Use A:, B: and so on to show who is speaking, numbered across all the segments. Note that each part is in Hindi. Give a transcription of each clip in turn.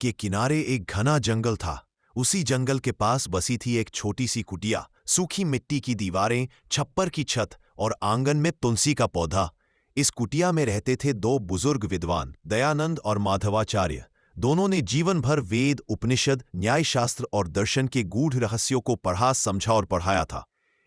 A: के किनारे एक घना जंगल था। उसी जंगल के पास बसी थी एक छोटी सी कुटिया। सूखी मिट्टी की दीवारें, छप्पर की छत और आंगन में तुलसी का पौधा। इस कुटिया में रहते थे दो बुजुर्ग विद्वान, दयानंद और माधवाचार्य। दोनों ने जीवन भर वेद, उपनिषद, न्यायशास्त्र और दर्शन के गूढ़ रहस्यों को पढ़ा, समझा और पढ़ाया था।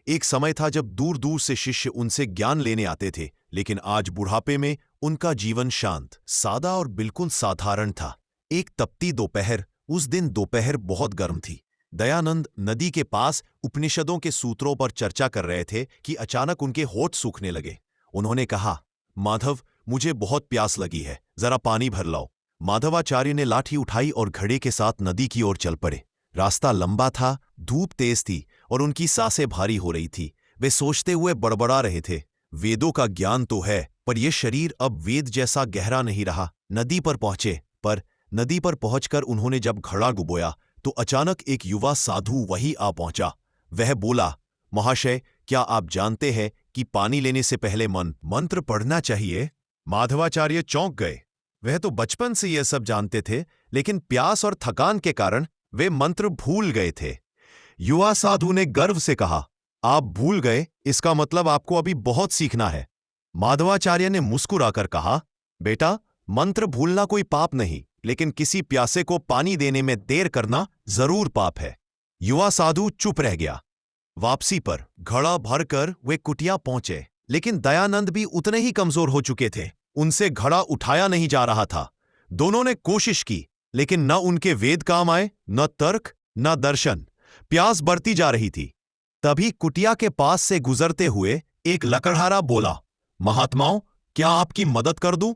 A: एक समय था जब दूर दूर से शिष्य उनसे ज्ञान लेने आते थे, लेकिन आज बुढ़ापे में उनका जीवन शांत, सादा और बिल्कुल साधारण था। एक तपती दोपहर, उस दिन दोपहर बहुत गर्म थी। दयानंद नदी के पास उपनिषदों के सूत्रों पर चर्चा कर रहे थे कि अचानक उनके होठ सूखने लगे। उन्होंने कहा, माधव, मुझे बहुत प्यास लगी है, जरा पानी भर लाओ। माधवाचार्य ने लाठी उठाई और घड़े के साथ नदी की ओर चल पड़े। रास्ता लंबा था, धूप तेज थी और उनकी सांसें भारी हो रही थी। वे सोचते हुए बड़बड़ा रहे थे, वेदों का ज्ञान तो है, पर यह शरीर अब वेद जैसा गहरा नहीं रहा। नदी पर पहुंचे, पर नदी पर पहुंचकर उन्होंने जब घड़ा डुबोया तो अचानक एक युवा साधु वहीं आ पहुंचा। वह बोला, महाशय, क्या आप जानते हैं कि पानी लेने से पहले मंत्र पढ़ना चाहिए? माधवाचार्य चौंक गए। वह तो बचपन से यह सब जानते थे, लेकिन प्यास और थकान के कारण वे मंत्र भूल गए थे। युवा साधु ने गर्व से कहा, आप भूल गए, इसका मतलब आपको अभी बहुत सीखना है। माधवाचार्य ने मुस्कुराकर कहा, बेटा, मंत्र भूलना कोई पाप नहीं, लेकिन किसी प्यासे को पानी देने में देर करना जरूर पाप है। युवा साधु चुप रह गया। वापसी पर घड़ा भरकर वे कुटिया पहुंचे, लेकिन दयानंद भी उतने ही कमजोर हो चुके थे। उनसे घड़ा उठाया नहीं जा रहा था। दोनों ने कोशिश की, लेकिन न उनके वेद काम आए, न तर्क, न दर्शन। प्यास बढ़ती जा रही थी। तभी कुटिया के पास से गुजरते हुए एक लकड़हारा बोला, महात्माओं, क्या आपकी मदद कर दूं?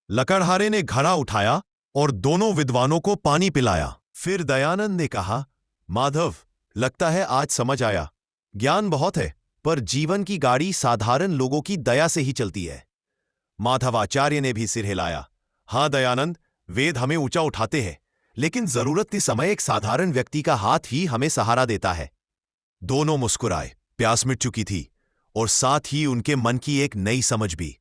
A: लकड़हारे ने घड़ा उठाया और दोनों विद्वानों को पानी पिलाया। फिर दयानंद ने कहा, माधव, लगता है आज समझ आया। ज्ञान बहुत है, पर जीवन की गाड़ी साधारण लोगों की दया से ही चलती है। माधवाचार्य ने भी सिर हिलाया। हां दयानंद, वेद हमें ऊंचा उठाते हैं, लेकिन जरूरत के समय एक साधारण व्यक्ति का हाथ ही हमें सहारा देता है। दोनों मुस्कुराए। प्यास मिट चुकी थी और साथ ही उनके मन की एक नई समझ भी।